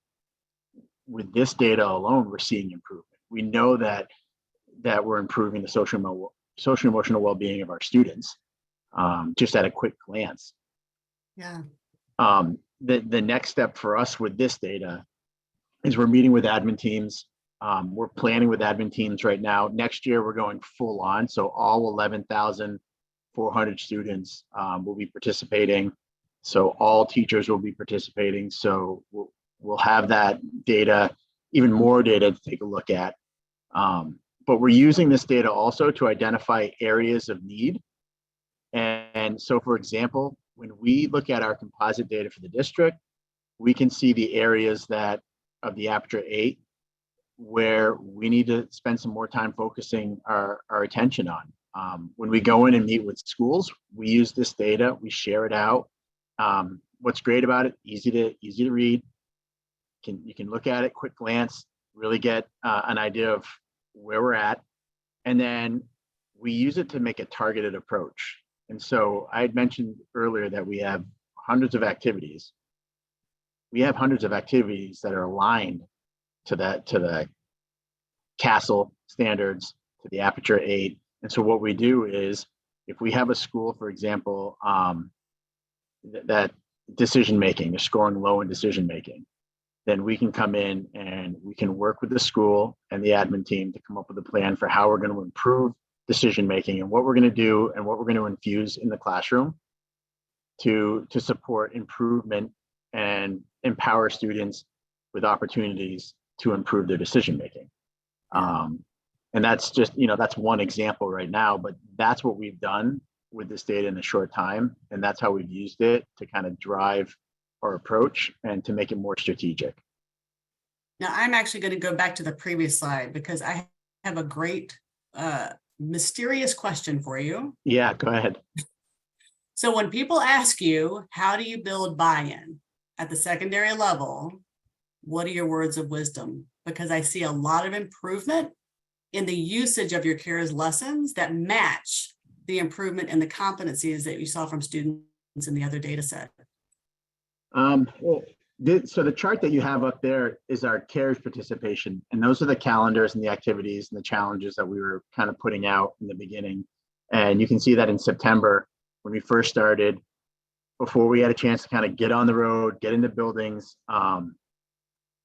with this data alone, we're seeing improvement. We know that we're improving the social emotional well-being of our students, just at a quick glance. Yeah. The next step for us with this data is we're meeting with admin teams. We're planning with admin teams right now. Next year, we're going full on. So all 11,400 students will be participating. So all teachers will be participating. So we'll have that data, even more data to take a look at. But we're using this data also to identify areas of need. And so, for example, when we look at our composite data for the district, we can see the areas of the Aperture 8 where we need to spend some more time focusing our attention on. When we go in and meet with schools, we use this data, we share it out. What's great about it, easy to read. You can look at it, quick glance, really get an idea of where we're at. And then we use it to make a targeted approach. And so I had mentioned earlier that we have hundreds of activities. We have hundreds of activities that are aligned to the CASEL standards, to the Aperture 8. And so what we do is, if we have a school, for example, that decision-making, they're scoring low in decision-making, then we can come in and we can work with the school and the admin team to come up with a plan for how we're going to improve decision-making and what we're going to do and what we're going to infuse in the classroom to support improvement and empower students with opportunities to improve their decision-making. And that's just, that's one example right now, but that's what we've done with this data in a short time. And that's how we've used it to kind of drive our approach and to make it more strategic. Now, I'm actually going to go back to the previous slide because I have a great mysterious question for you. Yeah, go ahead. So when people ask you, how do you build buy-in at the secondary level? What are your words of wisdom? Because I see a lot of improvement in the usage of your CARES lessons that match the improvement in the competencies that you saw from students in the other data set. Well, so the chart that you have up there is our CARES participation, and those are the calendars and the activities and the challenges that we were kind of putting out in the beginning. And you can see that in September, when we first started, before we had a chance to kind of get on the road, get into buildings,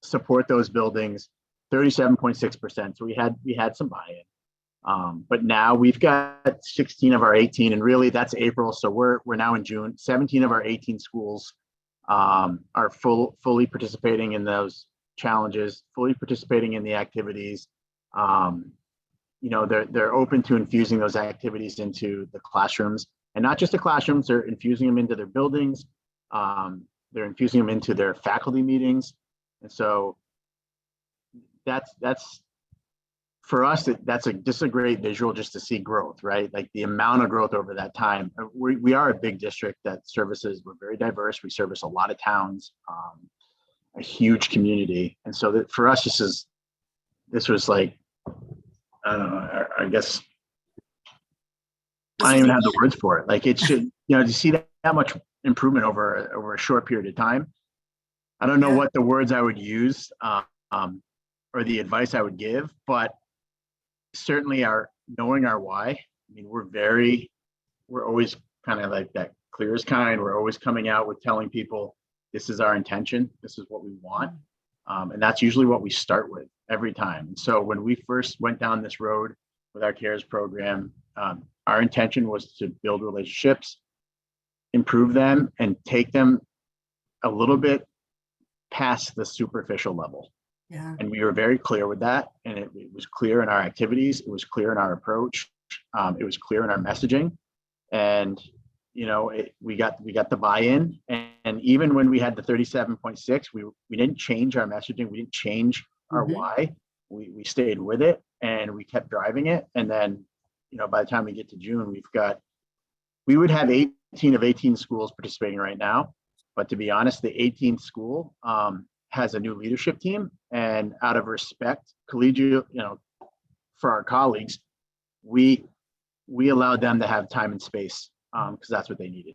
support those buildings, 37.6%. So we had some buy-in. But now we've got 16 of our 18, and really that's April. So we're now in June. 17 of our 18 schools are fully participating in those challenges, fully participating in the activities. They're open to infusing those activities into the classrooms, and not just the classrooms. They're infusing them into their buildings. They're infusing them into their faculty meetings, and so that's for us. That's just a great visual just to see growth, right? Like the amount of growth over that time. We are a big district that services. We're very diverse. We service a lot of towns, a huge community, and so that for us, this was like, I don't know. I guess I don't even have the words for it. Like it should, to see that much improvement over a short period of time. I don't know what the words I would use or the advice I would give, but certainly knowing our why. I mean, we're always kind of like that clear as kind. We're always coming out with telling people this is our intention, this is what we want. And that's usually what we start with every time. And so when we first went down this road with our CARES program, our intention was to build relationships, improve them, and take them a little bit past the superficial level. Yeah. And we were very clear with that. And it was clear in our activities. It was clear in our approach. It was clear in our messaging. And, we got the buy-in. And even when we had the 37.6, we didn't change our messaging. We didn't change our why. We stayed with it and we kept driving it. And then, by the time we get to June, we would have 18 of 18 schools participating right now. But to be honest, the 18th school has a new leadership team, and out of respect, collegiate, for our colleagues, we allowed them to have time and space because that's what they needed.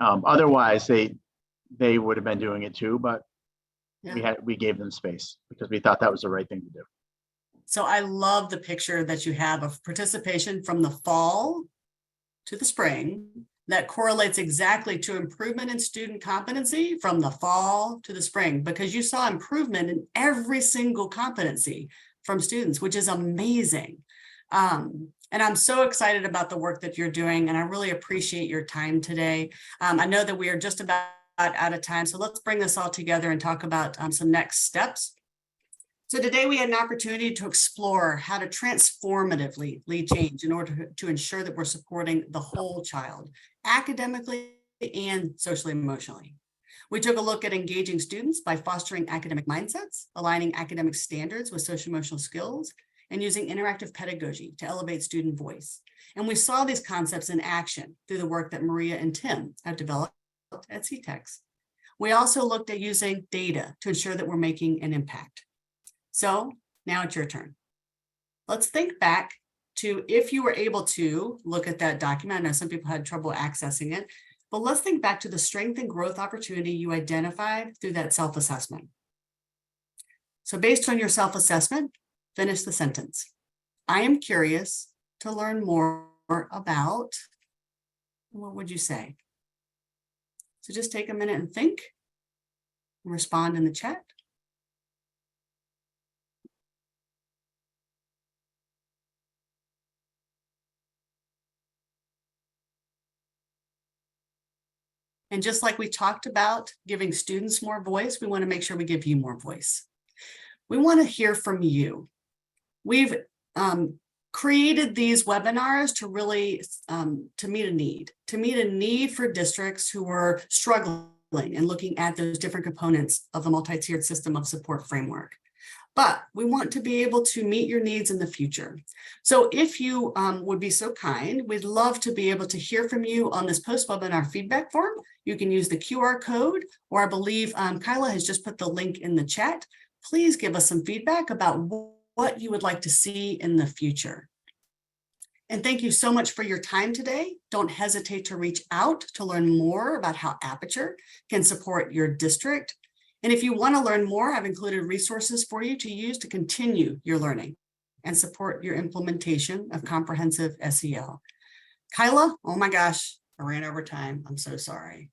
Otherwise, they would have been doing it too, but we gave them space because we thought that was the right thing to do. So I love the picture that you have of participation from the fall to the spring that correlates exactly to improvement in student competency from the fall to the spring, because you saw improvement in every single competency from students, which is amazing. And I'm so excited about the work that you're doing, and I really appreciate your time today. I know that we are just about out of time, so let's bring this all together and talk about some next steps. So today we had an opportunity to explore how to transformatively lead change in order to ensure that we're supporting the whole child, academically and socially emotionally. We took a look at engaging students by fostering academic mindsets, aligning academic standards with social emotional skills, and using interactive pedagogy to elevate student voice. And we saw these concepts in action through the work that Maria and Tim have developed at C.A.R.E.S. We also looked at using data to ensure that we're making an impact. So now it's your turn. Let's think back to if you were able to look at that document. I know some people had trouble accessing it, but let's think back to the strength and growth opportunity you identified through that self-assessment. So based on your self-assessment, finish the sentence. I am curious to learn more about, what would you say? So just take a minute and think and respond in the chat. And just like we talked about giving students more voice, we want to make sure we give you more voice. We want to hear from you. We've created these webinars to really to meet a need for districts who are struggling and looking at those different components of the multi-tiered system of support framework. But we want to be able to meet your needs in the future. So if you would be so kind, we'd love to be able to hear from you on this post-webinar feedback form. You can use the QR code, or I believe Kyla has just put the link in the chat. Please give us some feedback about what you would like to see in the future. And thank you so much for your time today. Don't hesitate to reach out to learn more about how Aperture can support your district. And if you want to learn more, I've included resources for you to use to continue your learning and support your implementation of comprehensive SEL. Kyla, oh my gosh, I ran over time. I'm so sorry.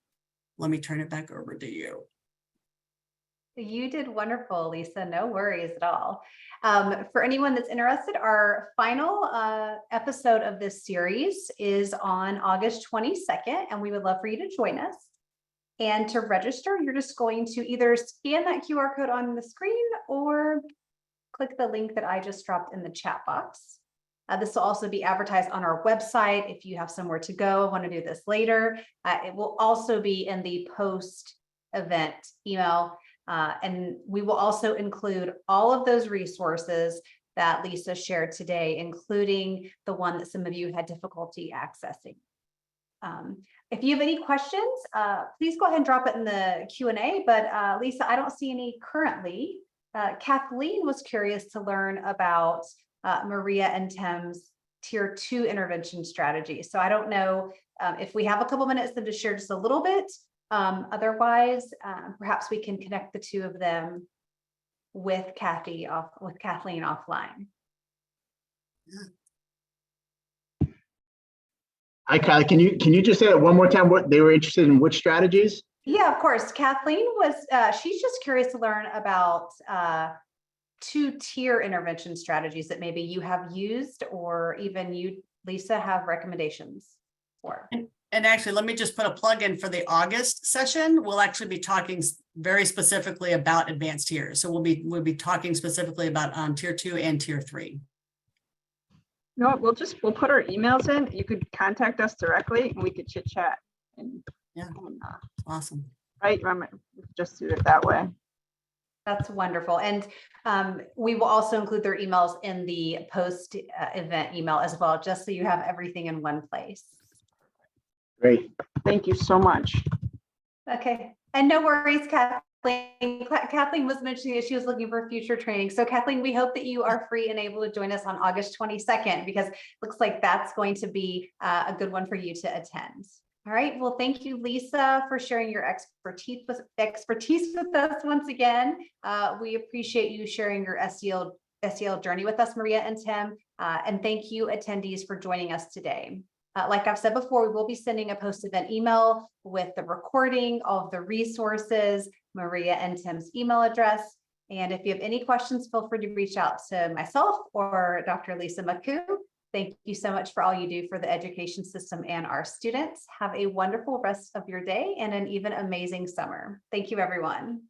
Let me turn it back over to you. You did wonderful, Lisa. No worries at all. For anyone that's interested, our final episode of this series is on August 22nd, and we would love for you to join us. And to register, you're just going to either scan that QR code on the screen or click the link that I just dropped in the chat box. This will also be advertised on our website. If you have somewhere to go, want to do this later, it will also be in the post-event email. And we will also include all of those resources that Lisa shared today, including the one that some of you had difficulty accessing. If you have any questions, please go ahead and drop it in the Q&A, but Lisa, I don't see any currently. Kathleen was curious to learn about Maria and Tim's Tier 2 intervention strategy. So I don't know if we have a couple minutes then to share just a little bit. Otherwise, perhaps we can connect the two of them with Kathleen offline. Hi, Kylie. Can you just say that one more time? What they were interested in? Which strategies? Yeah, of course. Kathleen was. She's just curious to learn about 2-tier intervention strategies that maybe you have used, or even you, Lisa, have recommendations for. And actually, let me just put a plug in for the August session. We'll actually be talking very specifically about advanced tiers. So we'll be talking specifically about Tier 2 and Tier 3. No, we'll put our emails in. You could contact us directly and we could chit chat. And yeah, awesome. Right, just do it that way. That's wonderful. And we will also include their emails in the post event email as well, just so you have everything in one place. Great. Thank you so much. Okay. And no worries, Kathleen. Kathleen was mentioning that she was looking for future training. So Kathleen, we hope that you are free and able to join us on August 22nd, because it looks like that's going to be a good one for you to attend. All right. Well, thank you, Lisa, for sharing your expertise with us once again. We appreciate you sharing your SEL journey with us, Maria and Tim. And thank you, attendees, for joining us today. Like I've said before, we will be sending a post-event email with the recording, all of the resources, Maria and Tim's email address. And if you have any questions, feel free to reach out to myself or Dr. Lisa Micou. Thank you so much for all you do for the education system and our students. Have a wonderful rest of your day and an even amazing summer. Thank you, everyone.